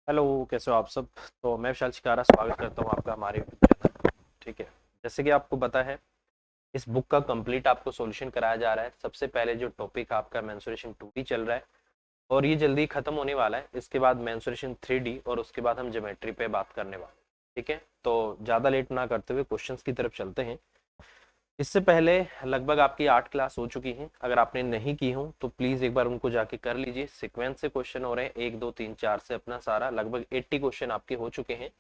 Hello, कैसे हो आप सब। तो मैं विशाल शिकारा स्वागत करता हूँ आपका हमारे यूट्यूब चैनल। ठीक है। जैसे कि आपको पता है, इस बुक का कंप्लीट आपको सॉल्यूशन कराया जा रहा है। सबसे पहले जो टॉपिक आपका मेंसुरेशन 2D चल रहा है और ये जल्दी खत्म होने वाला है। इसके बाद मेंसुरेशन 3D और उसके बाद हम ज्योमेट्री पे बात करने वाले हैं। ठीक है, तो ज़्यादा लेट ना करते हुए क्वेश्चंस की तरफ चलते हैं। इससे पहले लगभग आपकी 8 क्लास हो चुकी हैं। अगर आपने नहीं की हो तो प्लीज़ एक बार उनको जाके कर लीजिए। सीक्वेंस से क्वेश्चन हो रहे हैं, 1 2 3 4 से अपना सारा लगभग 80 क्वेश्चन आपके हो चुके हैं।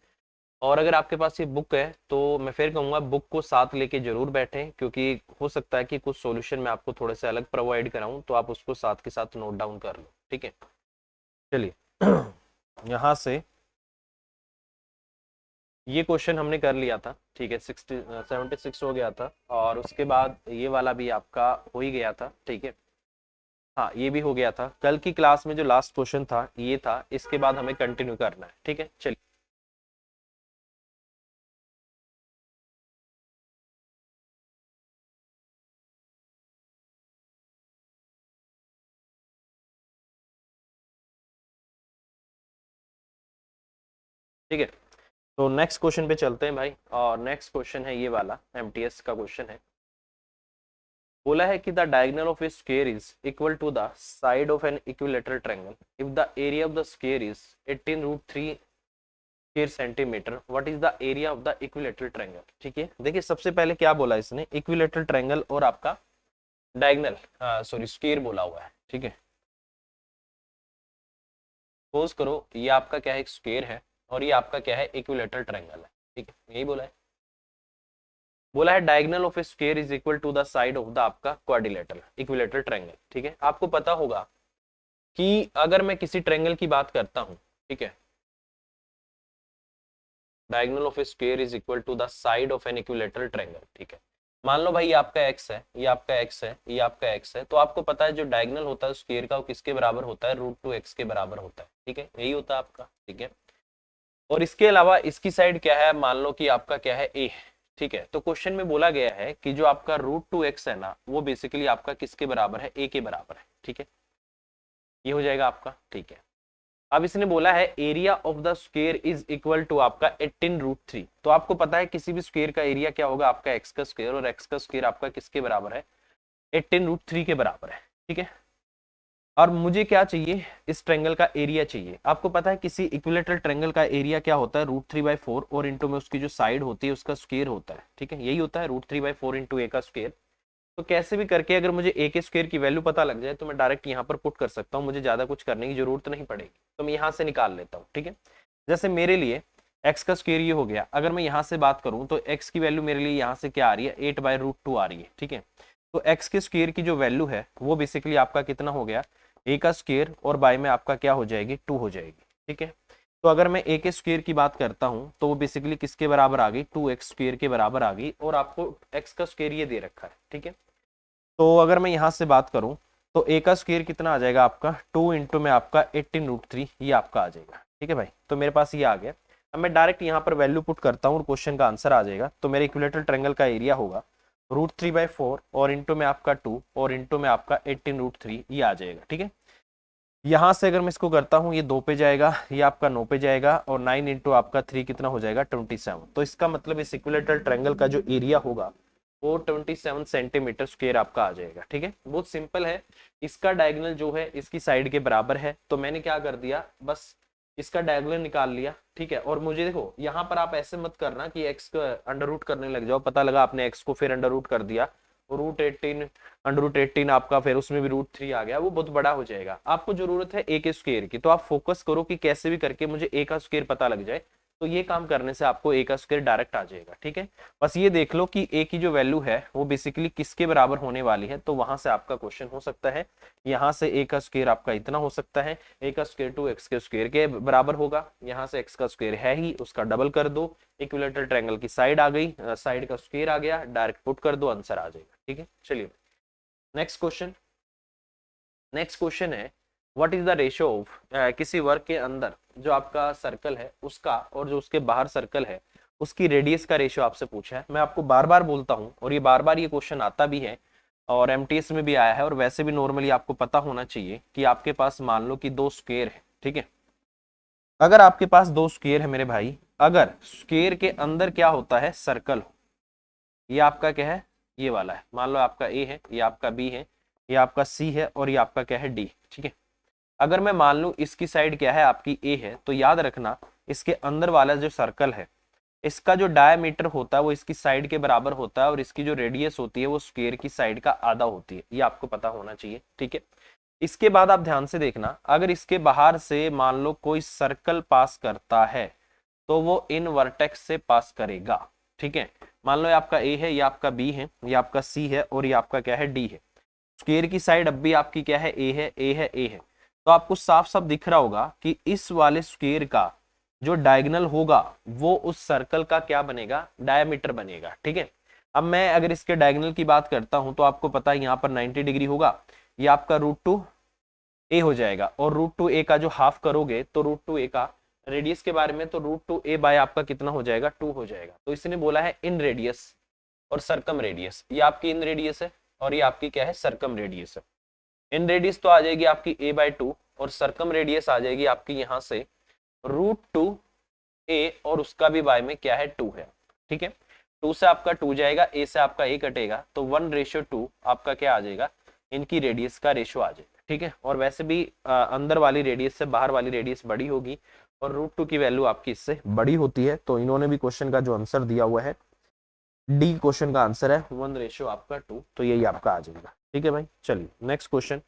और अगर आपके पास ये बुक है तो मैं फिर कहूँगा बुक को साथ लेके जरूर बैठें, क्योंकि हो सकता है कि कुछ सॉल्यूशन मैं आपको थोड़े से अलग प्रोवाइड कराऊं, तो आप उसको साथ के साथ नोट डाउन कर लो। ठीक है, चलिए। यहाँ से ये क्वेश्चन हमने कर लिया था। ठीक है, 76 हो गया था और उसके बाद ये वाला भी आपका हो ही गया था। ठीक है, हाँ ये भी हो गया था। कल की क्लास में जो लास्ट क्वेश्चन था ये था, इसके बाद हमें कंटिन्यू करना है। ठीक है, चलिए। ठीक है, तो नेक्स्ट क्वेश्चन पे चलते हैं भाई। और नेक्स्ट क्वेश्चन है ये वाला, एमटीएस का क्वेश्चन है। बोला है कि the diagonal of a square is equal to the side of an equilateral triangle if the area of the square is 18√3 square centimetre. What is the area of the equilateral triangle. ठीक है, देखिए सबसे पहले क्या बोला इसने, equilateral triangle और आपका डायगोनल, सॉरी स्क्वायर बोला हुआ है। ठीक है, सपोज करो ये आपका क्या है, एक स्क्वायर है और ये आपका क्या है, इक्विलेटरल ट्रायंगल है। ठीक है, यही बोला है। बोला है diagonal of a square is equal to the side of the आपका क्वाड्रिलेटरल इक्विलेटरल ट्रायंगल। ठीक है, आपको पता होगा कि अगर मैं किसी ट्रायंगल की बात करता हूं, ठीक है, diagonal of a square is equal to the side of an equilateral triangle. ठीक है, मान लो भाई ये आपका एक्स है, ये आपका एक्स है, ये आपका एक्स है, तो आपको पता है जो डायगोनल होता है स्क्वायर का वो किसके बराबर होता है, √2x के बराबर होता है। ठीक है, यही होता है आपका। ठीक है, और इसके अलावा इसकी साइड क्या है, मान लो कि आपका क्या है, ए। ठीक है, तो क्वेश्चन में बोला गया है कि जो आपका √2x है ना, वो बेसिकली आपका किसके बराबर है, ए के बराबर है। ठीक है, ये हो जाएगा आपका। ठीक है, अब इसने बोला है area of the square is equal to आपका 18√3। तो आपको पता है किसी भी स्क्वायर का एरिया क्या होगा, आपका एक्स का स्क्वायर, और एक्स का स्क्वायर आपका किसके बराबर है, 18√3 के बराबर है। ठीक है, और मुझे क्या चाहिए, इस ट्रेंगल का एरिया चाहिए। आपको पता है किसी इक्विलेटरल ट्रेंगल का एरिया क्या होता है, √3/4 और इंटू में उसकी जो साइड होती है उसका स्क्वायर होता है। ठीक है, यही होता है √3/4 इंटू ए का स्क्वायर। तो कैसे भी करके अगर मुझे ए के स्क्वायर की वैल्यू पता लग जाए तो मैं डायरेक्ट यहाँ पर पुट कर सकता हूँ, मुझे ज्यादा कुछ करने की जरूरत नहीं पड़ेगी। तो मैं यहाँ से निकाल लेता हूँ। ठीक है, जैसे मेरे लिए एक्स का स्क्वायर ये हो गया। अगर मैं यहाँ से बात करूँ तो एक्स की वैल्यू मेरे लिए यहाँ से क्या आ रही है, 8/√2 आ रही है। ठीक है, तो एक्स के स्क्वायर की जो वैल्यू है वो बेसिकली आपका कितना हो गया, ए का स्क्वायर और बाय में आपका क्या हो जाएगी, 2 हो जाएगी। ठीक है, तो अगर मैं ए के स्क्वायर की बात करता हूं तो वो बेसिकली किसके बराबर आ गई, 2x स्क्वायर के बराबर आ गई, और आपको एक्स का स्क्वायर ये दे रखा है। ठीक है, तो अगर मैं यहां से बात करूं तो ए का स्क्वायर कितना आ जाएगा आपका, 2 इंटू में आपका 18√3, ये आपका आ जाएगा। ठीक है भाई, तो मेरे पास ये आ गया। अब मैं डायरेक्ट यहाँ पर वैल्यू पुट करता हूँ और क्वेश्चन का आंसर आ जाएगा। तो मेरे इक्विलेटरल ट्रायंगल का एरिया होगा √3/4 और इंटू में आपका 2 और इंटू में आपका 18√3, ये आ जाएगा। ठीक है, यहां से अगर मैं इसको करता हूं, ये 2 पे जाएगा, ये आपका 9 पे जाएगा, और 9 इंटू आपका 3 कितना हो जाएगा, 27। तो इसका मतलब इस इक्विलेटरल ट्रायंगल का जो एरिया होगा वो 27 सेंटीमीटर स्क्वायर आपका आ जाएगा। ठीक है, बहुत सिंपल है। इसका डायगोनल जो है इसकी साइड के बराबर है, तो मैंने क्या कर दिया, बस इसका डायगोनल निकाल लिया। ठीक है, और मुझे देखो यहाँ पर आप ऐसे मत करना कि एक्स का अंडर रूट करने लग जाओ, पता लगा आपने एक्स को फिर अंडर रूट कर दिया, √18, अंडर रूट 18 आपका, फिर उसमें भी √3 आ गया, वो बहुत बड़ा हो जाएगा। आपको जरूरत है ए के स्क्वायर की, तो आप फोकस करो कि कैसे भी करके मुझे ए का स्क्वायर पता लग जाए। तो ये काम करने से आपको ए का स्क्वायर डायरेक्ट आ जाएगा। ठीक है, बस ये देख लो कि ए की जो वैल्यू है वो बेसिकली किसके बराबर होने वाली है, तो वहां से आपका क्वेश्चन हो सकता है। यहाँ से ए का स्क्वायर आपका इतना हो सकता है, ए का स्क्वायर 2x के स्क्वायर के बराबर होगा। यहाँ से एक्स का स्क्वायर है ही, उसका डबल कर दो, इक्विलेटरल ट्रायंगल की साइड आ गई, साइड का स्क्वायर आ गया, डायरेक्ट पुट कर दो, आंसर आ जाएगा। ठीक है, चलिए नेक्स्ट क्वेश्चन। नेक्स्ट क्वेश्चन है, what is the ratio of, किसी वर्ग के अंदर जो आपका सर्कल है उसका और जो उसके बाहर सर्कल है उसकी रेडियस का रेशियो आपसे पूछा है। मैं आपको बार बार बोलता हूं और ये बार बार ये क्वेश्चन आता भी है और एमटीएस में भी आया है, और वैसे भी नॉर्मली आपको पता होना चाहिए कि आपके पास मान लो कि दो स्क्वायर है। ठीक है, अगर आपके पास दो स्क्वायर है मेरे भाई, अगर स्क्वायर के अंदर क्या होता है, सर्कल, ये आपका क्या है, ये वाला है, मान लो आपका ए है, ये आपका बी है, ये आपका सी है और ये आपका क्या है, डी। ठीक है, अगर मैं मान लूं इसकी साइड क्या है, आपकी ए है, तो याद रखना इसके अंदर वाला जो सर्कल है, इसका जो डायमीटर होता है वो इसकी साइड के बराबर होता है, और इसकी जो रेडियस होती है वो स्क्वायर की साइड का आधा होती है। ये आपको पता होना चाहिए। ठीक है, इसके बाद आप ध्यान से देखना, अगर इसके बाहर से मान लो कोई सर्कल पास करता है तो वो इन वर्टेक्स से पास करेगा। ठीक है, मान लो ये आपका ए है, ये आपका बी है, ये आपका सी है और ये आपका क्या है, डी है। स्क्वायर की साइड अब भी आपकी क्या है, ए है, ए है, ए है। तो आपको साफ साफ दिख रहा होगा कि इस वाले स्क्वायर का जो डायगोनल होगा वो उस सर्कल का क्या बनेगा, डायमीटर बनेगा। ठीक है, अब मैं अगर इसके डायगोनल की बात करता हूं तो आपको पता है यहाँ पर 90 डिग्री होगा, ये आपका √2a हो जाएगा, और √2a का जो हाफ करोगे तो √2a का रेडियस के बारे में, तो √2a बाय आपका कितना हो जाएगा, 2 हो जाएगा। तो इसने बोला है इन रेडियस और सरकम रेडियस, ये आपकी इन रेडियस है और ये आपकी क्या है, सरकम रेडियस है। इन रेडियस तो आ जाएगी आपकी a/2 और सरकम रेडियस आ जाएगी आपकी यहाँ से √2a और उसका भी बाय में क्या है, 2 है। ठीक है, 2 से आपका 2 जाएगा, a से आपका a कटेगा, तो 1:2 आपका क्या आ जाएगा, इनकी रेडियस का रेशो आ जाएगा। ठीक है, और वैसे भी अंदर वाली रेडियस से बाहर वाली रेडियस बड़ी होगी और √2 की वैल्यू आपकी इससे बड़ी होती है। तो इन्होंने भी क्वेश्चन का जो आंसर दिया हुआ है, डी क्वेश्चन का आंसर है 1:2, तो यही आपका आ जाएगा। ठीक है भाई, चलिए नेक्स्ट क्वेश्चन।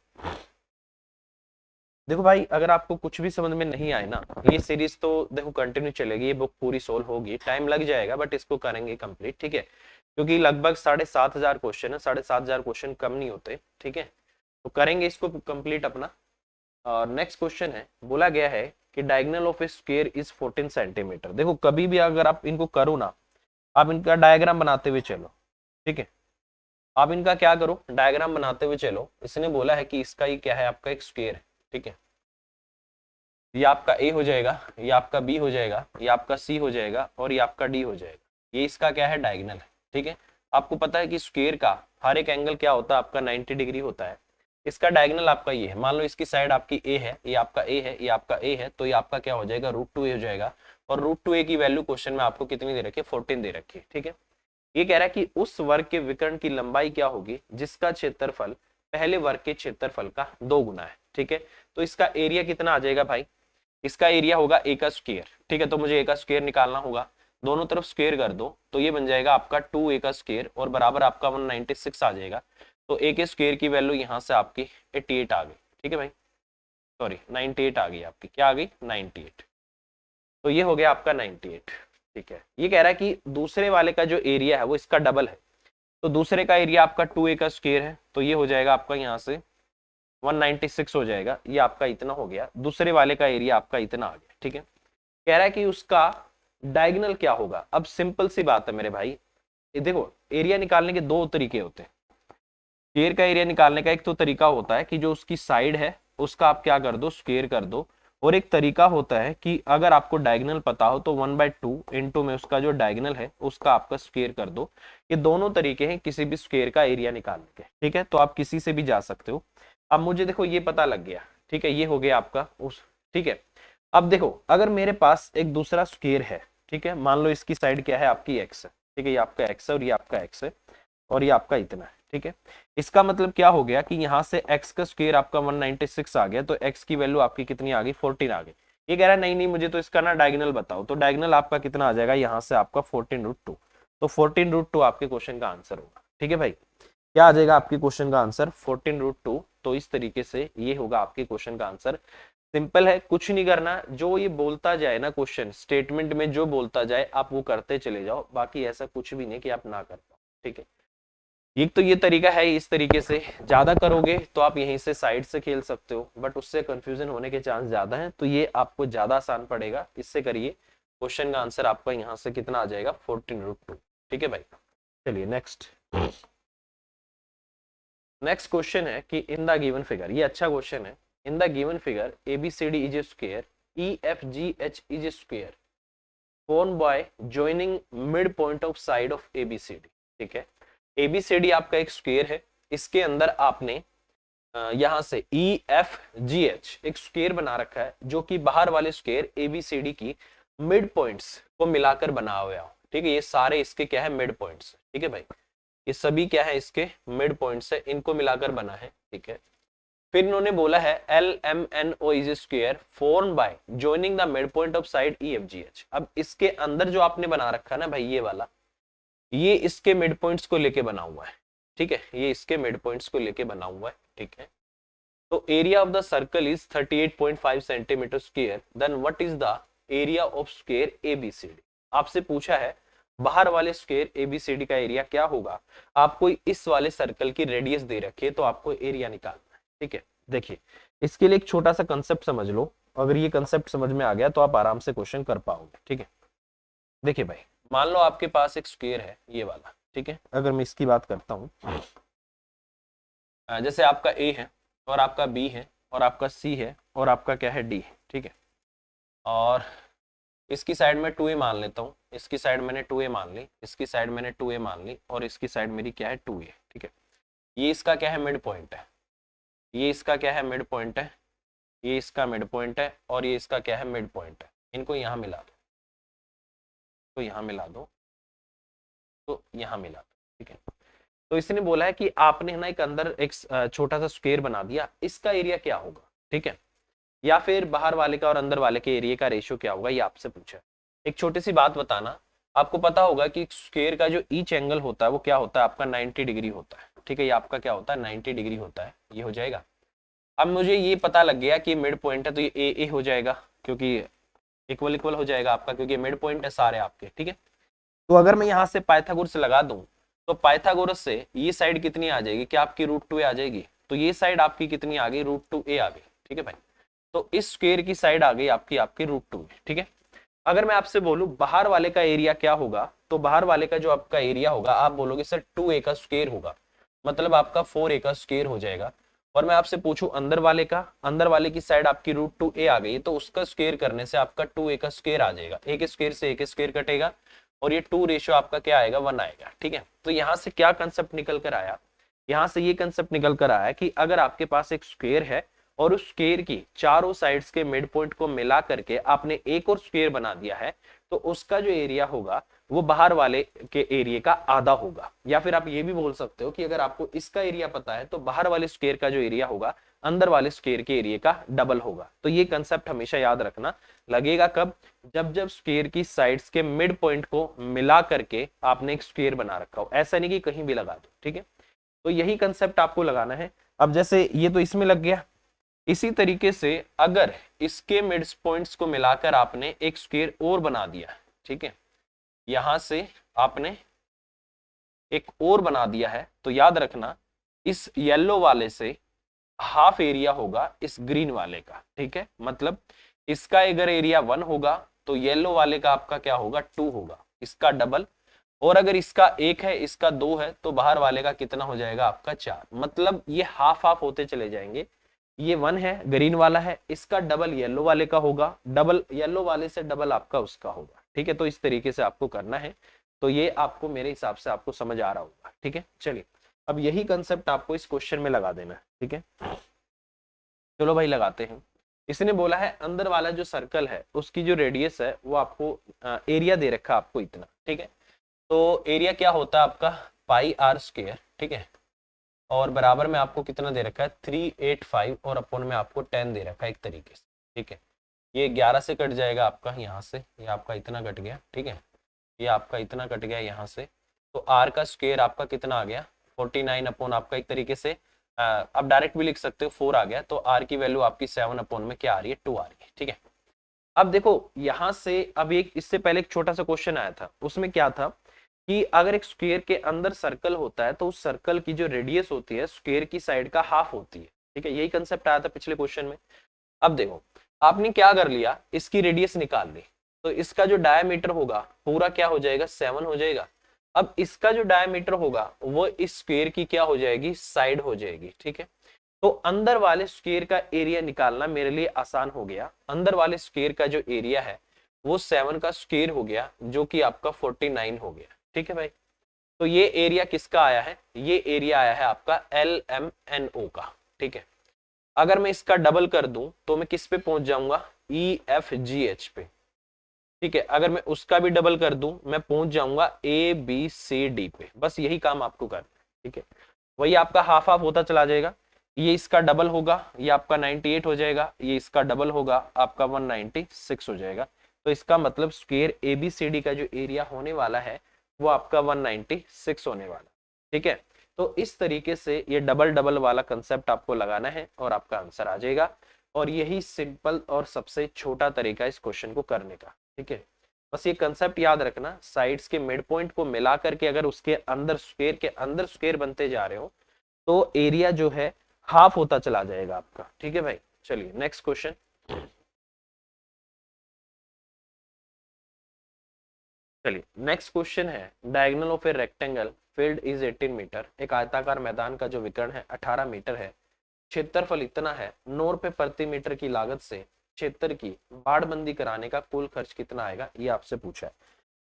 देखो भाई, अगर आपको कुछ भी समझ में नहीं आए ना, ये सीरीज तो देखो कंटिन्यू चलेगी, ये बुक पूरी सोल्व होगी, टाइम लग जाएगा बट इसको करेंगे कंप्लीट। ठीक है, क्योंकि लगभग 7,500 क्वेश्चन है, 7,500 क्वेश्चन कम नहीं होते। ठीक है, तो करेंगे इसको कंप्लीट अपना। और नेक्स्ट क्वेश्चन है, बोला गया है कि diagonal of a square is 14 centimetre. देखो कभी भी अगर आप इनको करो ना, आप इनका डायग्राम बनाते हुए चलो। ठीक है, आप इनका क्या करो, डायग्राम बनाते हुए चलो। इसने बोला है कि इसका ये क्या है, आपका एक स्क्वायर है। ठीक है, ये आपका ए हो जाएगा, ये आपका बी हो जाएगा, ये आपका सी हो जाएगा और ये आपका डी हो जाएगा। ये इसका क्या है, डायगोनल है। ठीक है, आपको पता है कि स्क्वायर का हर एक एंगल क्या होता है, आपका 90 डिग्री होता है। इसका डायगोनल आपका ये है, मान लो इसकी साइड आपकी ए है, ये आपका ए है, ये आपका ए है, तो ये आपका क्या हो जाएगा, √2a हो जाएगा। और √2a की वैल्यू क्वेश्चन में आपको कितनी दे रखी है, 14 दे रखी है। ठीक है, ये कह रहा है कि उस वर्ग के विकर्ण की लंबाई क्या होगी जिसका क्षेत्रफल पहले वर्ग के क्षेत्रफल का 2 गुना है। ठीक है, तो इसका एरिया कितना आ जाएगा भाई, इसका एरिया होगा ए का स्क्वायर। ठीक है, तो मुझे ए का स्क्वायर निकालना होगा, दोनों तरफ स्क्वायर कर दो तो ये बन जाएगा आपका 2a का स्क्वायर और बराबर आपका 196 आ जाएगा। तो ए के स्क्वायर की वैल्यू यहाँ से आपकी 88 आ गई। ठीक है भाई, सॉरी 98 आ गई आपकी, क्या आ गई, 98। तो ये हो गया आपका 98। ठीक है, ये कह रहा है कि दूसरे वाले का जो एरिया है वो इसका डबल है, तो दूसरे का एरिया आपका 2a का स्क्वायर है, तो ये हो जाएगा आपका यहाँ से 196 हो जाएगा, ये आपका इतना हो गया, दूसरे वाले का एरिया आपका इतना आ गया। ठीक है, कह रहा है कि उसका डायगोनल क्या होगा। अब सिंपल सी बात है मेरे भाई, ये देखो एरिया निकालने के दो तरीके होते हैं। स्क्वायर का एरिया निकालने का एक तो तरीका होता है कि जो उसकी साइड है उसका आप क्या कर दो, स्क्वायर कर दो, और एक तरीका होता है कि अगर आपको डायगोनल पता हो तो 1/2 इंटू में उसका जो डायगोनल है उसका आपका स्क्वायर कर दो। ये दोनों तरीके हैं किसी भी स्क्वायर का एरिया निकालने के। ठीक है, तो आप किसी से भी जा सकते हो। अब मुझे देखो ये पता लग गया। ठीक है, ये हो गया आपका उस, ठीक है, अब देखो अगर मेरे पास एक दूसरा स्क्वायर है, ठीक है, मान लो इसकी साइड क्या है, आपकी एक्स है। ठीक है, ये आपका एक्स है और ये आपका एक्स है और ये आपका इतना है। ठीक है, इसका मतलब क्या हो गया कि यहाँ से x का स्क्वायर आपका 196 आ गया, तो x की वैल्यू आपकी कितनी आ गई, 14 आ गई। ये कह रहा है नहीं नहीं मुझे तो इसका ना डायगोनल बताओ, तो डायगोनल आपका कितना आ जाएगा, यहाँ से आपका 14√2, तो 14√2 आपके क्वेश्चन का आंसर होगा। ठीक है भाई, क्या आ जाएगा आपके क्वेश्चन का आंसर, 14√2। तो इस तरीके से ये होगा आपके क्वेश्चन का आंसर। सिंपल है, कुछ नहीं करना, जो ये बोलता जाए ना क्वेश्चन स्टेटमेंट में जो बोलता जाए आप वो करते चले जाओ, बाकी ऐसा कुछ भी नहीं कि आप ना कर पाओ। ठीक है, एक तो ये तरीका है, इस तरीके से ज्यादा करोगे तो आप यहीं से साइड से खेल सकते हो, बट उससे कंफ्यूजन होने के चांस ज्यादा हैं, तो ये आपको ज्यादा आसान पड़ेगा, इससे करिए। क्वेश्चन का आंसर आपका यहाँ से कितना आ जाएगा, 14√2। ठीक है भाई, चलिए नेक्स्ट। नेक्स्ट क्वेश्चन है कि इन द गिवन फिगर, ये अच्छा क्वेश्चन है। In the given figure ABCD is a square, EFGH is a square, phone by joining mid point of side of ABCD। ठीक है, ABCD आपका एक स्क्वायर है, इसके अंदर आपने यहां से EFGH एक स्क्वायर बना रखा है जो कि बाहर वाले स्क्वायर ABCD की मिड पॉइंट्स को मिलाकर बना हुआ है। ठीक है, ये सारे इसके क्या है, मिड पॉइंट्स। ठीक है भाई, ये सभी क्या है, इसके मिड पॉइंट्स है, इनको मिलाकर बना है। ठीक है, फिर इन्होंने बोला है LMNO is square form by joining the mid point of side EFGH। अब इसके अंदर जो आपने बना रखा है ना भाई, ये वाला, ये इसके मिड पॉइंट्स को लेके बना हुआ है। ठीक है, ये इसके मिड पॉइंट्स को लेके बना हुआ है। ठीक है, तो area of the circle is 38.5 centimetre square, then what is the area of square ABCD। आपसे पूछा है बाहर वाले स्क्वायर ABCD का एरिया क्या होगा, आपको इस वाले सर्कल की रेडियस दे रखी है, तो आपको एरिया निकालना है। ठीक है, देखिए इसके लिए एक छोटा सा कंसेप्ट समझ लो, अगर ये कंसेप्ट समझ में आ गया तो आप आराम से क्वेश्चन कर पाओगे। ठीक है, देखिए भाई, मान लो आपके पास एक स्क्वायर है ये वाला। ठीक है, अगर मैं इसकी बात करता हूं, जैसे आपका A है और आपका B है और आपका C है और आपका क्या है, D है। ठीक है, और इसकी साइड में 2A मान लेता हूँ, इसकी साइड मैंने 2A मान ली, इसकी साइड मैंने 2A मान ली, और इसकी साइड मेरी क्या है, 2A। ठीक है, ये इसका क्या है, मिड पॉइंट है, ये इसका क्या है, मिड पॉइंट है, ये इसका मिड पॉइंट है, और ये इसका क्या है, मिड पॉइंट है। इनको यहाँ मिला दो, तो यहाँ मिला दो, तो यहाँ मिला दो। ठीक है, तो इसने बोला है कि आपने ना एक अंदर एक छोटा सा स्क्वायर बना दिया, इसका एरिया क्या होगा। ठीक है, या फिर बाहर वाले का और अंदर वाले के एरिया का रेशियो क्या होगा, ये आपसे पूछा है। एक छोटी सी बात बताना, आपको पता होगा कि स्क्वायर का जो ईच एंगल होता है वो क्या होता है, आपका 90 डिग्री होता है। ठीक है, ये आपका क्या होता है, 90 डिग्री होता है, ये हो जाएगा। अब मुझे ये पता लग गया कि मिड पॉइंट है, तो ये ए हो जाएगा, क्योंकि इक्वल इक्वल हो जाएगा आपका, क्योंकि मिड पॉइंट है सारे आपके। ठीक है, तो अगर मैं यहाँ से पाइथागोरस लगा दूं, तो पाइथागोरस से ये साइड कितनी आ जाएगी, क्या आपकी √2a आ जाएगी, तो ये साइड आपकी कितनी आ गई, √2a आ गई। ठीक है भाई, तो इस स्क्वायर की साइड आ गई आपकी आपकी √2। ठीक है, अगर मैं आपसे बोलूं बाहर वाले का एरिया क्या होगा, तो बाहर वाले का जो आपका एरिया होगा, आप बोलोगे सर 2a का स्क्वायर होगा, मतलब आपका 4a का स्क्वायर हो जाएगा। और मैं आपसे पूछूं अंदर वाले का, अंदर वाले की साइड आपकी √2a आ गई, तो उसका स्क्वायर करने से आपका 2a का स्क्वायर आ जाएगा, एक स्क्वायर से एक स्क्वायर कटेगा, और ये 2 रेशियो आपका क्या आएगा, 1 आएगा। ठीक है, तो यहाँ से क्या कंसेप्ट निकल कर आया, यहाँ से ये कंसेप्ट निकल कर आया कि अगर आपके पास एक स्क्वायर है और उस स्क्वायर की चारों साइड्स के मिड पॉइंट को मिला करके आपने एक और स्क्वायर बना दिया है, तो उसका जो एरिया होगा वो बाहर वाले के एरिया का आधा होगा। या फिर आप ये भी बोल सकते हो कि अगर आपको इसका एरिया पता है, तो बाहर वाले स्क्वायर का जो एरिया होगा अंदर वाले स्क्वायर के एरिया का डबल होगा। तो ये कंसेप्ट हमेशा याद रखना, लगेगा कब, जब जब स्क्वायर की साइड्स के मिड पॉइंट को मिला करके आपने एक स्क्वायर बना रखा हो, ऐसा नहीं कि कहीं भी लगा दो। ठीक है, तो यही कंसेप्ट आपको लगाना है। अब जैसे ये तो इसमें लग गया, इसी तरीके से अगर इसके मिड पॉइंट्स को मिलाकर आपने एक स्क्वायर और बना दिया, ठीक है, यहां से आपने एक और बना दिया है, तो याद रखना इस येलो वाले से हाफ एरिया होगा इस ग्रीन वाले का। ठीक है, मतलब इसका अगर एरिया 1 होगा, तो येलो वाले का आपका क्या होगा, 2 होगा, इसका डबल। और अगर इसका 1 है, इसका 2 है, तो बाहर वाले का कितना हो जाएगा, आपका 4। मतलब ये हाफ हाफ होते चले जाएंगे, ये 1 है ग्रीन वाला है, इसका डबल येलो वाले का होगा, डबल येलो वाले से डबल आपका उसका होगा। ठीक है, तो इस तरीके से आपको करना है। तो ये आपको मेरे हिसाब से आपको समझ आ रहा होगा। ठीक है, चलिए अब यही कंसेप्ट आपको इस क्वेश्चन में लगा देना है। ठीक है, चलो भाई लगाते हैं। इसने बोला है अंदर वाला जो सर्कल है उसकी जो रेडियस है वो आपको एरिया दे रखा आपको इतना। ठीक है, तो एरिया क्या होता है आपका πr²। ठीक है, और बराबर में आपको कितना दे रखा है 385, और अपन में आपको 10 दे रखा है एक तरीके से। ठीक है, ये 11 से कट जाएगा आपका यहाँ से, ये आपका इतना कट गया। ठीक है, ये आपका इतना कट गया यहाँ से, तो आर का स्क्वायर आपका कितना आ गया 49 अपॉन आपका एक तरीके से आप डायरेक्ट भी लिख सकते हो 4 आ गया, तो आर की वैल्यू आपकी 7 अपॉन में क्या आ रही है 2 आ रही है। ठीक है, अब देखो यहाँ से अब एक इससे पहले एक छोटा सा क्वेश्चन आया था, उसमें क्या था कि अगर एक स्क्वायर के अंदर सर्कल होता है तो उस सर्कल की जो रेडियस होती है स्क्वायर की साइड का हाफ होती है। ठीक है, यही कंसेप्ट आया था पिछले क्वेश्चन में। अब देखो आपने क्या कर लिया, इसकी रेडियस निकाल ली, तो इसका जो डायमीटर होगा पूरा क्या हो जाएगा 7 हो जाएगा। अब इसका जो डायमीटर होगा वो इस स्क्वायर की क्या हो जाएगी, साइड हो जाएगी। ठीक है, तो अंदर वाले स्क्वायर का एरिया निकालना मेरे लिए आसान हो गया। अंदर वाले स्क्वायर का जो एरिया है वो 7 का स्क्वायर हो गया, जो कि आपका 49 हो गया। ठीक है भाई, तो ये एरिया किसका आया है, ये एरिया आया है आपका LMNO का। ठीक है। अगर मैं इसका डबल कर दूं तो मैं किस पे पहुंच जाऊंगा, EFGH पे, ठीक है। अगर मैं उसका भी डबल कर दूं मैं पहुंच जाऊंगा ABCD पे। बस यही काम आपको करना है, ठीक है। वही आपका हाफ हाफ होता चला जाएगा, ये इसका डबल होगा, ये आपका 98 हो जाएगा, ये इसका डबल होगा, आपका 196 हो जाएगा। तो इसका मतलब स्क्वायर ABCD का जो एरिया होने वाला है वो आपका 196 होने वाला, ठीक है। तो इस तरीके से ये डबल डबल वाला कंसेप्ट आपको लगाना है और आपका आंसर आ जाएगा। और यही सिंपल और सबसे छोटा तरीका इस क्वेश्चन को करने का, ठीक है। बस ये कंसेप्ट याद रखना, साइड्स के मिड पॉइंट को मिला करके अगर उसके अंदर स्क्वायर के अंदर स्क्वायर बनते जा रहे हो तो एरिया जो है हाफ होता चला जाएगा आपका, ठीक है भाई। चलिए नेक्स्ट क्वेश्चन। चलिए नेक्स्ट क्वेश्चन है, diagonal of a rectangle field is 18 metre. एक आयताकार मैदान का जो विकर्ण है 18 मीटर है, क्षेत्रफल इतना है, 9 रुपए प्रति मीटर की लागत से क्षेत्र की बाड़बंदी कराने का कुल खर्च कितना आएगा, ये आपसे पूछा है।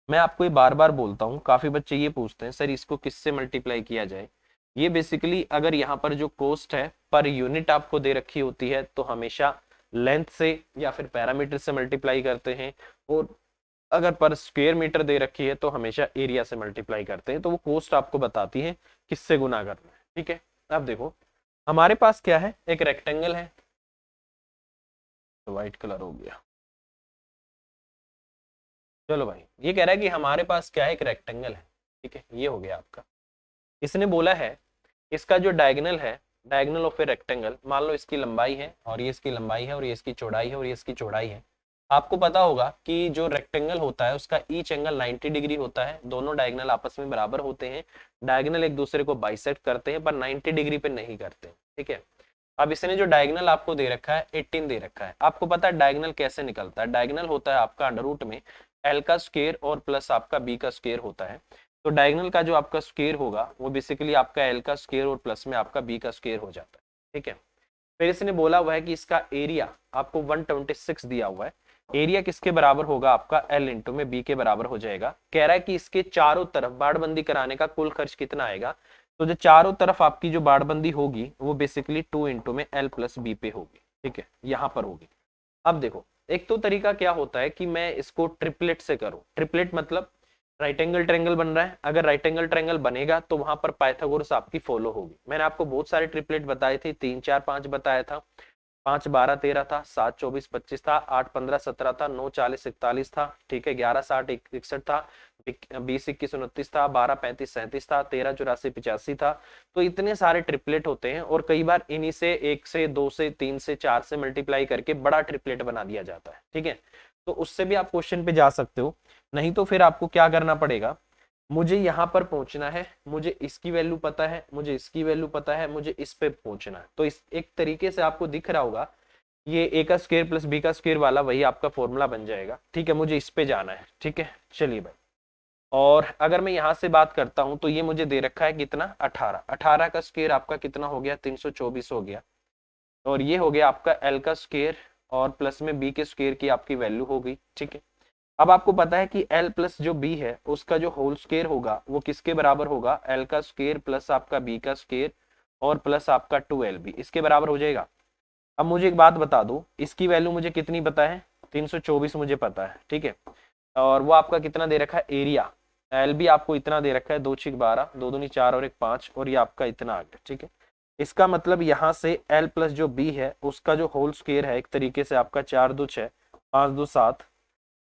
मैं आपको ये बार बार बोलता हूँ, काफी बच्चे ये पूछते हैं सर इसको किससे मल्टीप्लाई किया जाए। ये बेसिकली अगर यहाँ पर जो कॉस्ट है पर यूनिट आपको दे रखी होती है तो हमेशा लेंथ से या फिर पैरामीटर से मल्टीप्लाई करते हैं, और अगर पर स्क्वायर मीटर दे रखी है तो हमेशा एरिया से मल्टीप्लाई करते हैं। तो वो कॉस्ट आपको बताती है किससे गुना करना है, ठीक है। अब देखो हमारे पास क्या है, एक रेक्टेंगल है, तो व्हाइट कलर हो गया। चलो भाई, ये कह रहा है कि हमारे पास क्या है, एक रेक्टेंगल है, ठीक है, ये हो गया आपका। इसने बोला है इसका जो डायगोनल है, डायगोनल ऑफ ए रेक्टेंगल, मान लो इसकी लंबाई है और ये इसकी लंबाई है और ये इसकी चौड़ाई है और ये इसकी चौड़ाई है। आपको पता होगा कि जो रेक्टेंगल होता है उसका ईच एंगल 90 डिग्री होता है, दोनों डायगोनल आपस में बराबर होते हैं, डायगोनल एक दूसरे को बाइसेक्ट करते हैं पर 90 डिग्री पे नहीं करते, ठीक है। अब इसने जो डायगोनल आपको दे रखा है 18 दे रखा है। आपको पता है डायगोनल कैसे निकलता है, डायगोनल होता है आपका अंडर रूट में एल का स्क्वायर और प्लस आपका बी का स्क्वायर होता है। तो डायगोनल का जो आपका स्क्वायर होगा वो बेसिकली आपका एल का स्क्वायर और प्लस में आपका बी का स्क्वायर हो जाता है, ठीक है। फिर इसने बोला हुआ है कि इसका एरिया आपको 126 दिया हुआ है, एरिया किसके बराबर होगा आपका एल इंटू में बी के बराबर हो जाएगा। कह रहा है कि इसके चारों तरफ बाड़बंदी कराने का कुल खर्च कितना आएगा। तो जो चारों तरफ आपकी जो बाड़बंदी होगी वो बेसिकली 2 इंटू में एल प्लस बी पे होगी, ठीक है, यहाँ पर होगी। अब देखो एक तो तरीका क्या होता है कि मैं इसको ट्रिपलेट से करूं, ट्रिपलेट मतलब राइट एंगल ट्रायंगल बन रहा है, अगर राइट एंगल ट्रायंगल बनेगा तो वहां पर पाइथागोरस आपकी फॉलो होगी। मैंने आपको बहुत सारे ट्रिपलेट बताए थे, 3 4 5 बताया था, 5 12 13 था, 7 24 25 था, 8 15 17 था, 9 40 41 था, ठीक है, 11 60 61 था, 20 21 29 था, 12 35 37 था, 13 84 85 था। तो इतने सारे ट्रिपलेट होते हैं और कई बार इन्हीं से 1 से 2 से 3 से 4 से मल्टीप्लाई करके बड़ा ट्रिपलेट बना दिया जाता है, ठीक है। तो उससे भी आप क्वेश्चन पे जा सकते हो, नहीं तो फिर आपको क्या करना पड़ेगा, मुझे यहाँ पर पहुंचना है, मुझे इसकी वैल्यू पता है, मुझे इसकी वैल्यू पता है, मुझे इस पे पहुंचना है। तो इस एक तरीके से आपको दिख रहा होगा ये ए का स्क्वायर प्लस बी का स्क्वायर वाला वही आपका फॉर्मूला बन जाएगा, ठीक है। मुझे इस पे जाना है, ठीक है। चलिए भाई, और अगर मैं यहाँ से बात करता हूँ तो ये मुझे दे रखा है कितना, 18, 18 का स्क्वायर आपका कितना हो गया, 324 हो गया, और ये हो गया आपका एल का स्क्वायर और प्लस में बी के स्क्वायर की आपकी वैल्यू हो गई, ठीक है। अब आपको पता है कि L प्लस जो B है उसका जो होल स्क्वायर होगा वो किसके बराबर होगा, L का स्क्वायर प्लस आपका B का स्क्वायर और प्लस आपका 2LB, इसके बराबर हो जाएगा। अब मुझे एक बात बता दो, इसकी वैल्यू मुझे कितनी पता है, 324 मुझे पता है, ठीक है। और वो आपका कितना दे रखा है एरिया, LB आपको इतना दे रखा है, 2 6 12, 2 दूनी 4 और 1 5, और ये आपका इतना आ गया, ठीक है। इसका मतलब यहाँ से L प्लस जो B है उसका जो होल स्क्वायर है एक तरीके से आपका 4 2 6 5 2 7,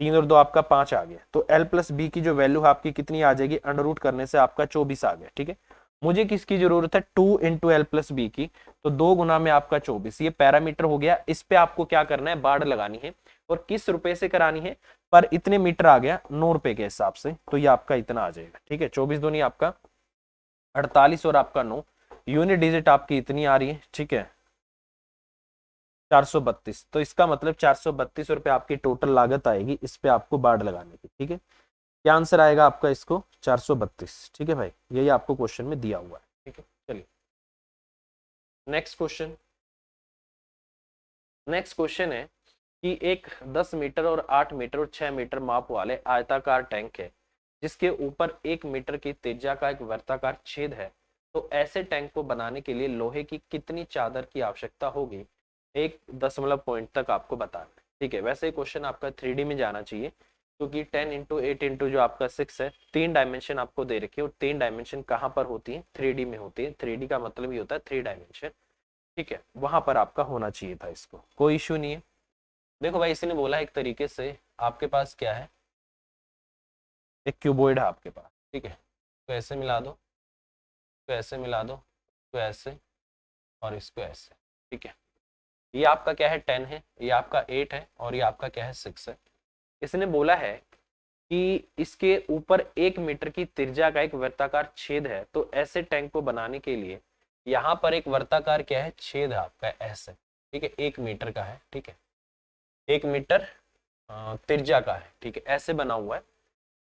3 और 2 आपका 5 आ गया। तो L प्लस बी की जो वैल्यू आपकी कितनी आ जाएगी, अंडर रूट करने से आपका 24 आ गया, ठीक है। मुझे किसकी जरूरत है, 2 इंटू एल प्लस बी की, तो 2 गुना में आपका 24, ये पैरामीटर हो गया। इस पे आपको क्या करना है, बाड़ लगानी है, और किस रुपए से करानी है, पर इतने मीटर आ गया 9 रुपए के हिसाब से, तो ये आपका इतना आ जाएगा, ठीक है। 24 दूनी आपका 48 और आपका 9, यूनिट डिजिट आपकी इतनी आ रही है, ठीक है, 432। तो इसका मतलब 432 रुपए आपकी टोटल लागत आएगी इस पे आपको बाड़ लगाने की, ठीक है। क्या आंसर आएगा आपका इसको, 432, ठीक है भाई, यही आपको क्वेश्चन में दिया हुआ है, ठीक है। चलिए नेक्स्ट क्वेश्चन। नेक्स्ट क्वेश्चन है कि एक 10 मीटर और 8 मीटर और 6 मीटर माप वाले आयताकार टैंक है जिसके ऊपर 1 मीटर की त्रिज्या का एक वर्ताकार छेद है, तो ऐसे टैंक को बनाने के लिए लोहे की कितनी चादर की आवश्यकता होगी, एक दशमलव पॉइंट तक आपको बताना है। ठीक है, वैसे क्वेश्चन आपका 3D में जाना चाहिए, क्योंकि 10 × 8 जो आपका 6 है, 3 डायमेंशन आपको दे रखी है, और 3 डायमेंशन कहाँ पर होती है, 3D में होती है। 3D का मतलब ही होता है 3 डायमेंशन। ठीक है, वहां पर आपका होना चाहिए था, इसको कोई इश्यू नहीं है। देखो भाई, इसने बोला एक तरीके से आपके पास क्या है, एक क्यूबॉइड है आपके पास। ठीक है, तो ऐसे मिला दो, तो ऐसे मिला दो, तो ऐसे, और इसको ऐसे। ठीक है, ये आपका क्या है, 10 है, ये आपका 8 है, और ये आपका क्या है, 6 है। इसने बोला है कि इसके ऊपर 1 मीटर की त्रिज्या का एक वृत्ताकार छेद है, तो ऐसे टैंक को बनाने के लिए यहाँ पर एक वृत्ताकार क्या है, छेद है आपका ऐसे। ठीक है, 1 मीटर का है। ठीक है, 1 मीटर त्रिज्या का है। ठीक है, ऐसे बना हुआ है।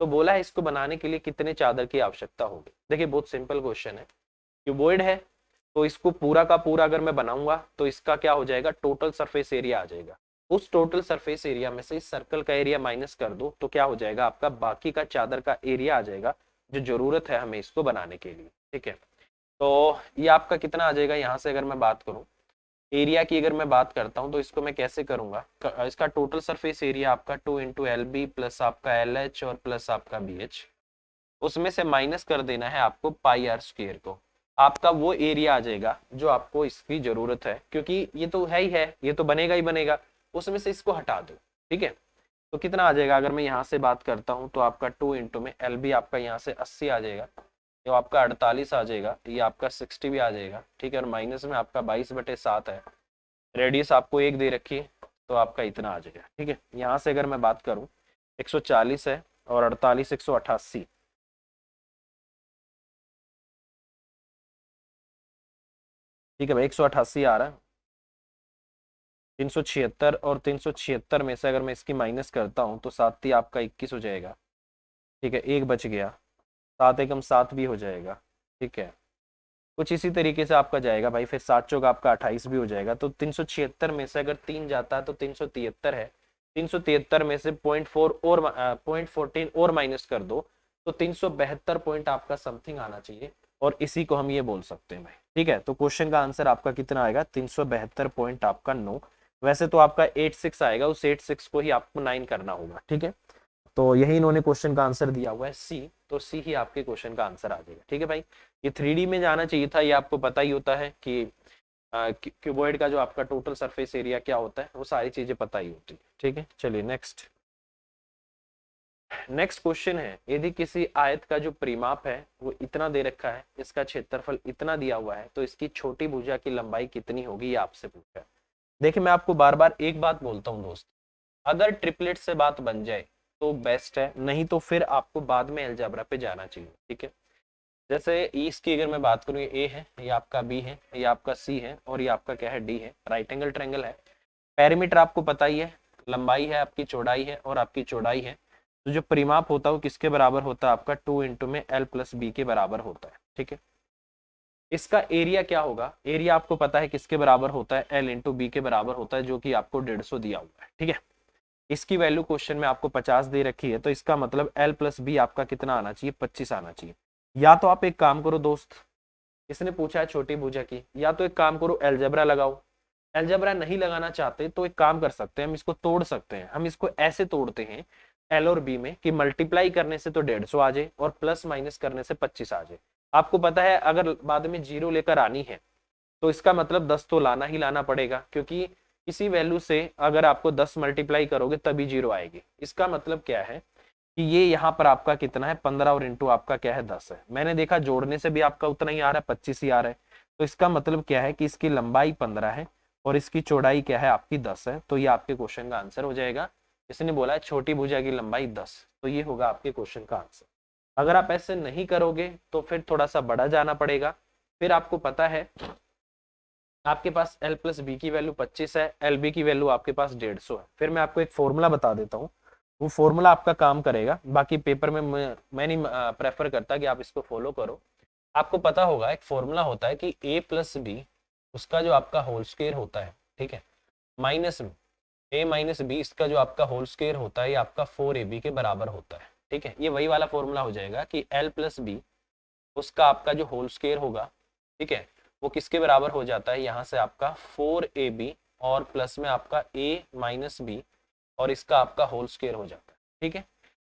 तो बोला है इसको बनाने के लिए कितने चादर की आवश्यकता होगी। देखिए, बहुत सिंपल क्वेश्चन है, क्यूबॉइड है, तो इसको पूरा का पूरा अगर मैं बनाऊंगा तो इसका क्या हो जाएगा, टोटल सरफेस एरिया आ जाएगा। उस टोटल सरफेस एरिया में से इस सर्कल का एरिया माइनस कर दो, तो क्या हो जाएगा आपका, बाकी का चादर का एरिया आ जाएगा जो जरूरत है हमें इसको बनाने के लिए। ठीक है, तो ये आपका कितना आ जाएगा, यहाँ से अगर मैं बात करूँ एरिया की, अगर मैं बात करता हूँ तो इसको मैं कैसे करूंगा, इसका टोटल सरफेस एरिया आपका 2 × LB प्लस आपका LH और प्लस आपका BH, उसमें से माइनस कर देना है आपको πr² को। आपका वो एरिया आ जाएगा जो आपको इसकी जरूरत है, क्योंकि ये तो है ही है, ये तो बनेगा ही बनेगा, उसमें से इसको हटा दो। ठीक है, तो कितना आ जाएगा, अगर मैं यहाँ से बात करता हूँ तो आपका 2 में LB आपका यहाँ से 80 आ जाएगा, तो आपका 48 आ जाएगा, ये आपका 60 भी आ जाएगा। ठीक है, और माइनस में आपका 22/7 है, रेडियस आपको 1 दे रखी है, तो आपका इतना आ जाएगा। ठीक है, यहाँ से अगर मैं बात करूँ 140 है, और 48 188। ठीक है भाई, 188 आ रहा है, 376, और 376 में से अगर मैं इसकी माइनस करता हूँ तो 7 ही आपका 21 हो जाएगा। ठीक है, एक बच गया, 7 एकम 7 भी हो जाएगा। ठीक है, कुछ इसी तरीके से आपका जाएगा भाई, फिर 7 चौक आपका 28 भी हो जाएगा। तो 376 में से अगर 3 जाता है तो 373 है, 373 में से 0.4 और 0.14 और माइनस कर दो, तो 372 पॉइंट आपका समथिंग आना चाहिए, और इसी को हम ये बोल सकते हैं भाई। ठीक है, तो क्वेश्चन का आंसर आपका कितना आएगा, 372 पॉइंट आपका 9। वैसे तो आपका 86 आएगा, उस 86 को ही आपको 9 करना होगा। ठीक है, तो यही इन्होंने क्वेश्चन का आंसर दिया हुआ है सी, तो सी ही आपके क्वेश्चन का आंसर आ जाएगा। ठीक है भाई, ये 3D में जाना चाहिए था, ये आपको पता ही होता है कि क्यूबॉइड का जो आपका टोटल सरफेस एरिया क्या होता है, वो सारी चीजें पता ही होती है। ठीक है, चलिए नेक्स्ट। नेक्स्ट क्वेश्चन है, यदि किसी आयत का जो परिमाप है वो इतना दे रखा है, इसका क्षेत्रफल इतना दिया हुआ है, तो इसकी छोटी भुजा की लंबाई कितनी होगी, ये आपसे पूछा है। देखिए, मैं आपको बार बार एक बात बोलता हूँ दोस्त, अगर ट्रिपलेट से बात बन जाए तो बेस्ट है, नहीं तो फिर आपको बाद में अलजेब्रा पे जाना चाहिए। ठीक है, जैसे इसकी अगर मैं बात करूँ, ये ए है, ये आपका बी है, ये आपका सी है, और ये आपका क्या है, डी है। राइट एंगल ट्रायंगल है, पेरीमीटर आपको पता ही है, लंबाई है आपकी, चौड़ाई है, और आपकी चौड़ाई है। तो जो परिमाप होता है वो किसके बराबर होता है, आपका 2 में L+B के बराबर होता है। ठीक है, इसका एरिया क्या होगा, एरिया आपको पता है किसके बराबर होता है, L×B के बराबर होता है, जो कि आपको 150 दिया हुआ है। ठीक है, इसकी वैल्यू क्वेश्चन में आपको 50 दे रखी है, तो इसका मतलब L+B आपका कितना आना चाहिए, 25 आना चाहिए। या तो आप एक काम करो दोस्त, इसने पूछा है छोटी भुजा की, या तो एक काम करो अलजेब्रा लगाओ। अलजेब्रा नहीं लगाना चाहते तो एक काम कर सकते हैं, हम इसको तोड़ सकते हैं। हम इसको ऐसे तोड़ते हैं L और B में कि मल्टीप्लाई करने से तो 150 आ जाए, और प्लस माइनस करने से 25 आ जाए। आपको पता है अगर बाद में 0 लेकर आनी है तो इसका मतलब 10 तो लाना ही लाना पड़ेगा, क्योंकि किसी वैल्यू से अगर आपको 10 मल्टीप्लाई करोगे तभी 0 आएगी। इसका मतलब क्या है कि ये यहाँ पर आपका कितना है, 15, और इंटू आपका क्या है, 10 है। मैंने देखा जोड़ने से भी आपका उतना ही आ रहा है, 25 ही आ रहा है। तो इसका मतलब क्या है कि इसकी लंबाई 15 है और इसकी चौड़ाई क्या है, आपकी 10 है। तो ये आपके क्वेश्चन का आंसर हो जाएगा। इसने बोला है छोटी भुजा की लंबाई 10, तो ये होगा आपके क्वेश्चन का आंसर। अगर आप ऐसे नहीं करोगे तो फिर थोड़ा सा बड़ा जाना पड़ेगा। फिर आपको पता है आपके पास L+B की वैल्यू 25 है, LB की वैल्यू आपके पास 150 है। फिर मैं आपको एक फॉर्मूला बता देता हूँ, वो फॉर्मूला आपका काम करेगा। बाकी पेपर में मैं नहीं प्रेफर करता कि आप इसको फॉलो करो। आपको पता होगा एक फॉर्मूला होता है कि A+B उसका जो आपका होल स्क्वायर होता है, ठीक है, माइनस A-B इसका जो आपका होल स्क्वायर होता है, ये आपका 4AB के बराबर होता है। ठीक है, ये वही वाला फॉर्मूला हो जाएगा कि L+B उसका आपका जो होल स्क्वायर होगा ठीक है, वो किसके बराबर हो जाता है, यहाँ से आपका 4ab और प्लस में आपका a माइनस बी और इसका आपका होल स्क्वायर हो जाता है। ठीक है,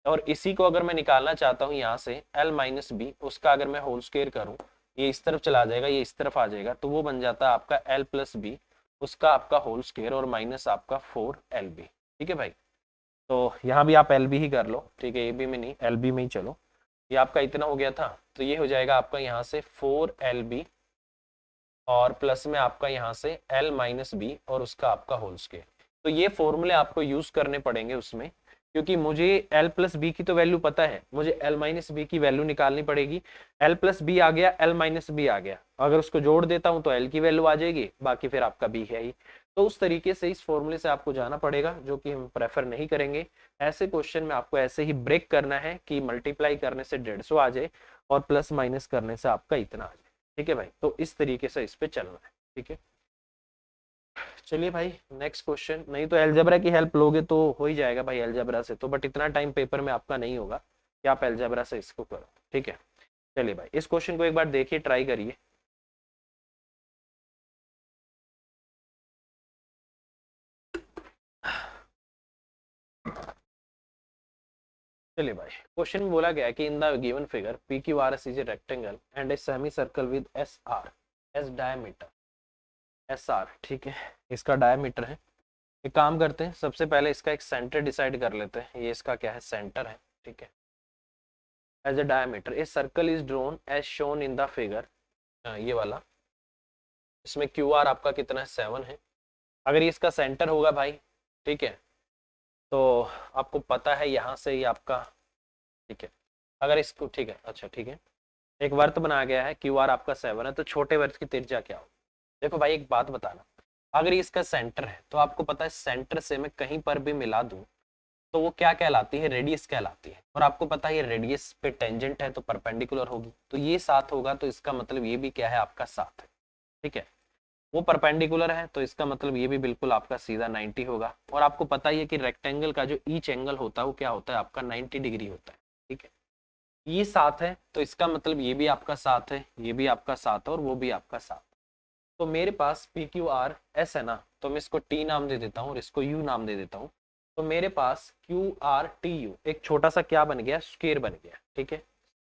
और इसी को अगर मैं निकालना चाहता हूँ यहाँ से l माइनस बी, उसका अगर मैं होल स्क्वायर करूँ, ये इस तरफ चला जाएगा, ये इस तरफ आ जाएगा, तो वो बन जाता है आपका l प्लस बी, उसका आपका होल स्क्वायर और माइनस आपका 4lb। ठीक है भाई, तो यहाँ भी आप एल बी ही कर लो। ठीक है, ए बी में नहीं, एल बी में ही चलो। ये आपका इतना हो गया था, तो ये हो जाएगा आपका यहाँ से 4lb और प्लस में आपका यहाँ से l माइनस बी और उसका आपका होल स्क्वायर। तो ये फॉर्मूले आपको यूज करने पड़ेंगे उसमें, क्योंकि मुझे l प्लस बी की तो वैल्यू पता है, मुझे l माइनस बी की वैल्यू निकालनी पड़ेगी। l प्लस बी आ गया, l माइनस बी आ गया, अगर उसको जोड़ देता हूँ तो l की वैल्यू आ जाएगी, बाकी फिर आपका b है ही। तो उस तरीके से इस फॉर्मूले से आपको जाना पड़ेगा, जो कि हम प्रेफर नहीं करेंगे। ऐसे क्वेश्चन में आपको ऐसे ही ब्रेक करना है कि मल्टीप्लाई करने से 150 आ जाए और प्लस माइनस करने से आपका इतना आ जाए। ठीक है भाई, तो इस तरीके से इस पे चलना है। ठीक है, चलिए भाई नेक्स्ट क्वेश्चन। नहीं तो अलजेब्रा की हेल्प लोगे तो हो ही जाएगा भाई अलजेब्रा से तो, बट इतना टाइम पेपर में आपका नहीं होगा कि आप अलजेब्रा से इसको करो। ठीक है, चलिए भाई इस क्वेश्चन को एक बार देखिए, ट्राई करिए। चलिए भाई, क्वेश्चन में बोला गया कि in the given figure P Q R S is a rectangle and a semi circle with S R S diameter S R. ठीक है, इसका डायमीटर है। एक काम करते हैं, सबसे पहले इसका एक सेंटर डिसाइड कर लेते हैं। ये इसका क्या है, सेंटर है। ठीक है, as a diameter a circle is drawn as shown in the figure, ये वाला, इसमें क्यू आर आपका कितना है, 7 है। अगर ये इसका सेंटर होगा भाई, ठीक है, तो आपको पता है यहाँ से ये आपका, ठीक है, अगर इसको, ठीक है, अच्छा ठीक है, एक वर्त बनाया गया है, क्यू आर आपका 7 है, तो छोटे वर्त की त्रिज्या क्या हो। देखो भाई एक बात बताना, अगर ये इसका सेंटर है तो आपको पता है सेंटर से मैं कहीं पर भी मिला दूं तो वो क्या कहलाती है, रेडियस कहलाती है। और आपको पता है ये रेडियस पे टेंजेंट है तो परपेंडिकुलर होगी, तो ये 7 होगा, तो इसका मतलब ये भी क्या है, आपका 7 है। ठीक है, वो परपेंडिकुलर है तो इसका मतलब ये भी बिल्कुल आपका सीधा 90 होगा। और आपको पता ही है कि रेक्टेंगल का जो ईच एंगल होता है वो क्या होता है, आपका 90 डिग्री होता है। ठीक है, ये 7 है तो इसका मतलब ये भी आपका 7 है, ये भी आपका 7 है और वो भी आपका 7। तो मेरे पास पी क्यू आर एस है ना, तो मैं इसको टी नाम दे देता हूँ और इसको यू नाम दे देता हूँ। तो मेरे पास क्यू आर टी यू एक छोटा सा क्या बन गया, स्क्वायर बन गया। ठीक है,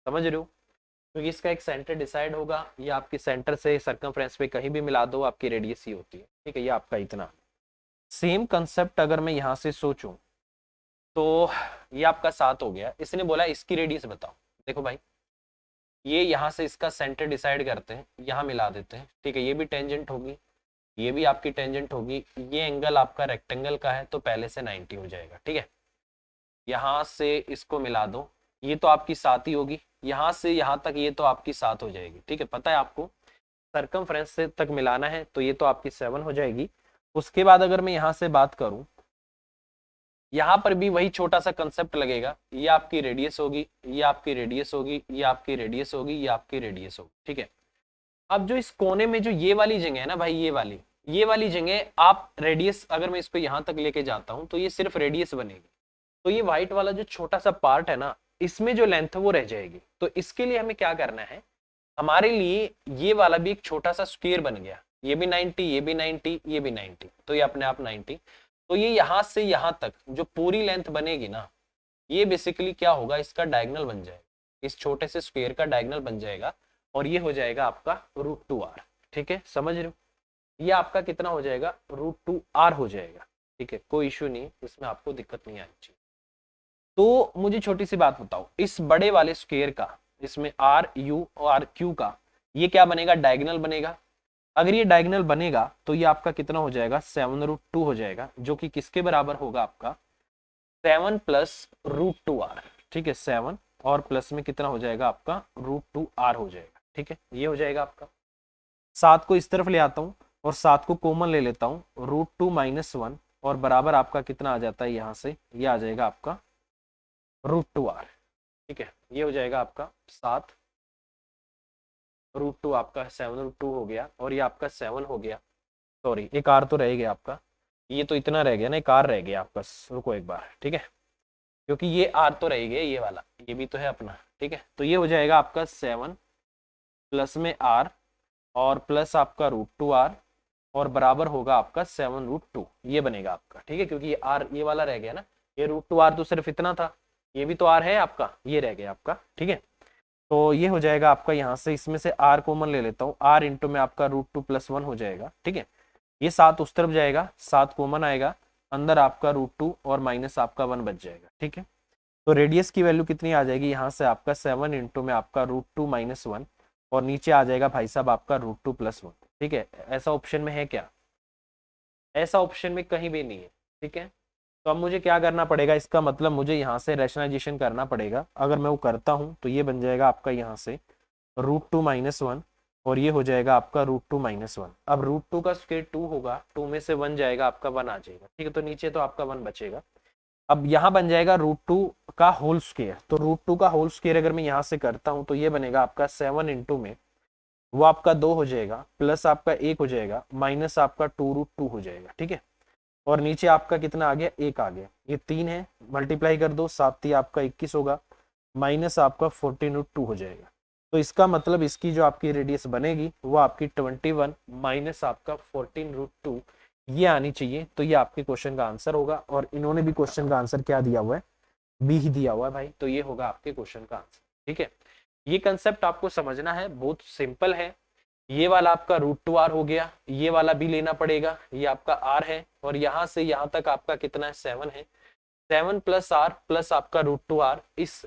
समझ रहे हो, क्योंकि इसका एक सेंटर डिसाइड होगा, ये आपकी सेंटर से सर्कमफ्रेंस पे कहीं भी मिला दो आपकी रेडियस ही होती है। ठीक है, ये आपका इतना। सेम कंसेप्ट अगर मैं यहाँ से सोचूं तो ये आपका 7 हो गया, इसने बोला इसकी रेडियस बताओ। देखो भाई, ये यहाँ से इसका सेंटर डिसाइड करते हैं, यहाँ मिला देते हैं। ठीक है, ये भी टेंजेंट होगी, ये भी आपकी टेंजेंट होगी, ये एंगल आपका रेक्टेंगल का है तो पहले से 90 हो जाएगा। ठीक है, यहाँ से इसको मिला दो, ये तो आपकी 7 ही होगी, यहाँ से यहाँ तक ये तो आपकी 7 हो जाएगी। ठीक है, पता है आपको सर्कमफ्रेंस से तक मिलाना है तो ये तो आपकी 7 हो जाएगी। उसके बाद अगर मैं यहाँ से बात करूं, यहाँ पर भी वही छोटा सा कंसेप्ट लगेगा, ये आपकी रेडियस होगी, ये आपकी रेडियस होगी, ये आपकी रेडियस होगी, ये आपकी रेडियस होगी। ठीक है, अब जो इस कोने में जो ये वाली जगह है ना भाई, ये वाली जगह आप रेडियस, अगर मैं इसको यहाँ तक लेके जाता हूँ तो ये सिर्फ रेडियस बनेगी। तो ये व्हाइट वाला जो छोटा सा पार्ट है ना, इसमें जो लेंथ है वो रह जाएगी। तो इसके लिए हमें क्या करना है, हमारे लिए ये वाला भी एक छोटा सा स्क्वायर बन गया, ये भी 90, ये भी 90, ये भी 90, तो ये अपने आप 90। तो ये यहाँ से यहाँ तक जो पूरी लेंथ बनेगी ना, ये बेसिकली क्या होगा, इसका डायगोनल बन जाएगा, इस छोटे से स्क्वायर का डायगोनल बन जाएगा और ये हो जाएगा आपका √2r। ठीक है, समझ रहे हो, ये आपका कितना हो जाएगा, √2r हो जाएगा। ठीक है, कोई इश्यू नहीं, इसमें आपको दिक्कत नहीं आनी चाहिए। तो मुझे छोटी सी बात बताओ, इस बड़े वाले स्क्वायर का, इसमें आर यू और आर क्यू का, ये क्या बनेगा, डायगोनल बनेगा। अगर ये डायगोनल बनेगा तो ये आपका कितना हो जाएगा, 7√2 हो जाएगा, जो कि किसके बराबर होगा, आपका 7 प्लस √2r। ठीक है, 7 और प्लस में कितना हो जाएगा, आपका √2r हो जाएगा। ठीक है, ये हो जाएगा आपका। 7 को इस तरफ ले आता हूँ और 7 को कॉमन ले लेता हूँ, √2 - 1 और बराबर आपका कितना आ जाता है, यहाँ से ये आ जाएगा आपका √2r। ठीक है, ये हो जाएगा आपका 7 √2, आपका 7√2 हो गया और ये आपका 7 हो गया। सॉरी, एक आर तो रह गया आपका, ये तो इतना रह गया ना, एक आर रह गया आपका, रुको एक बार। ठीक है, क्योंकि ये आर तो रह गया, ये वाला ये भी तो है अपना। ठीक है, तो ये हो जाएगा आपका 7 प्लस में आर और प्लस आपका √2r और बराबर होगा आपका 7√2, ये बनेगा आपका, ठीक है, क्योंकि ये r ये वाला रह गया ना, ये √2r तो सिर्फ इतना था, ये भी तो r है आपका, ये रह गया आपका, ठीक है। तो ये हो जाएगा आपका, यहाँ से इसमें से r कॉमन ले लेता हूँ, r इंटू में आपका √2 + 1 हो जाएगा, ठीक है। ये 7 उस तरफ जाएगा, 7 कॉमन आएगा, अंदर आपका √2 और माइनस आपका 1 बच जाएगा, ठीक है। तो रेडियस की वैल्यू कितनी आ जाएगी, यहाँ से आपका 7 इंटू में आपका √2 - 1 और नीचे आ जाएगा भाई साहब आपका √2 + 1, ठीक है। ऐसा ऑप्शन में है क्या? ऐसा ऑप्शन में कहीं भी नहीं है, ठीक है। तो अब मुझे क्या करना पड़ेगा, इसका मतलब मुझे यहाँ से रैशनलाइजेशन करना पड़ेगा। अगर मैं वो करता हूँ तो ये बन जाएगा आपका यहाँ से √2 - 1 और ये हो जाएगा आपका √2 - 1। अब √2 का स्क्वायर 2 होगा, 2 में से 1 जाएगा आपका 1 आ जाएगा, ठीक है। तो नीचे तो आपका 1 बचेगा। अब यहाँ बन जाएगा √2 का होल स्क्वायर, तो √2 का होल स्क्वायर अगर मैं यहाँ से करता हूँ तो ये बनेगा आपका 7 इंटू में वो आपका 2 हो जाएगा, प्लस आपका 1 हो जाएगा, माइनस आपका 2√2 हो जाएगा, ठीक है। और नीचे आपका कितना आ गया, 1 आ गया, ये 3 है, मल्टीप्लाई कर दो, 7 आपका 21 होगा, माइनस आपका 14√2 हो जाएगा। तो इसका मतलब इसकी जो आपकी रेडियस बनेगी वो आपकी 21 माइनस आपका 14√2 ये आनी चाहिए। तो ये आपके क्वेश्चन का आंसर होगा, और इन्होंने भी क्वेश्चन का आंसर क्या दिया हुआ है, बी ही दिया हुआ है भाई। तो ये होगा आपके क्वेश्चन का आंसर, ठीक है। ये कंसेप्ट आपको समझना है, बहुत सिंपल है। ये वाला आपका √2r हो गया, ये वाला भी लेना पड़ेगा, ये आपका r है, और यहाँ से यहाँ तक आपका कितना है, 7 है, 7 + r प्लस आपका √2r इस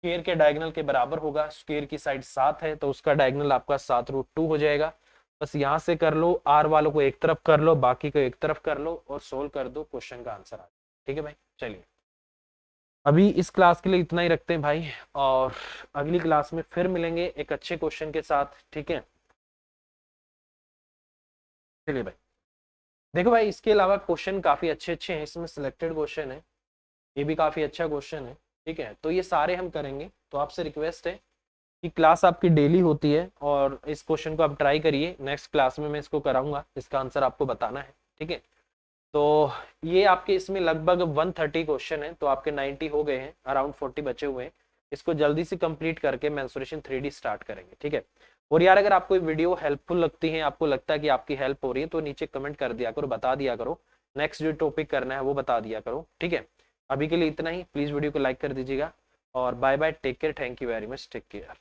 स्क्वायर के डायगोनल के बराबर होगा। स्क्वायर की साइड 7 है तो उसका डायगोनल आपका 7√2 हो जाएगा। बस यहाँ से कर लो, r वालों को एक तरफ कर लो, बाकी को एक तरफ कर लो और सोल्व कर दो, क्वेश्चन का आंसर आ जाए, ठीक है भाई। चलिए अभी इस क्लास के लिए इतना ही रखते हैं भाई, और अगली क्लास में फिर मिलेंगे एक अच्छे क्वेश्चन के साथ, ठीक है। चलिए भाई, देखो भाई इसके अलावा क्वेश्चन काफी अच्छे अच्छे हैं, इसमें सिलेक्टेड क्वेश्चन है, ये भी काफी अच्छा क्वेश्चन है, ठीक है। तो ये सारे हम करेंगे, तो आपसे रिक्वेस्ट है कि क्लास आपकी डेली होती है और इस क्वेश्चन को आप ट्राई करिए, नेक्स्ट क्लास में मैं इसको कराऊंगा, इसका आंसर आपको बताना है, ठीक है। तो ये आपके इसमें लगभग 130 क्वेश्चन है, तो आपके 90 हो गए हैं, अराउंड 40 बचे हुए हैं। इसको जल्दी से कंप्लीट करके मेंसुरेशन 3D स्टार्ट करेंगे, ठीक है। और यार अगर आपको वीडियो हेल्पफुल लगती है, आपको लगता है कि आपकी हेल्प हो रही है, तो नीचे कमेंट कर दिया करो, बता दिया करो, नेक्स्ट जो टॉपिक करना है वो बता दिया करो, ठीक है। अभी के लिए इतना ही, प्लीज वीडियो को लाइक कर दीजिएगा, और bye bye, take care, thank you very much, take care.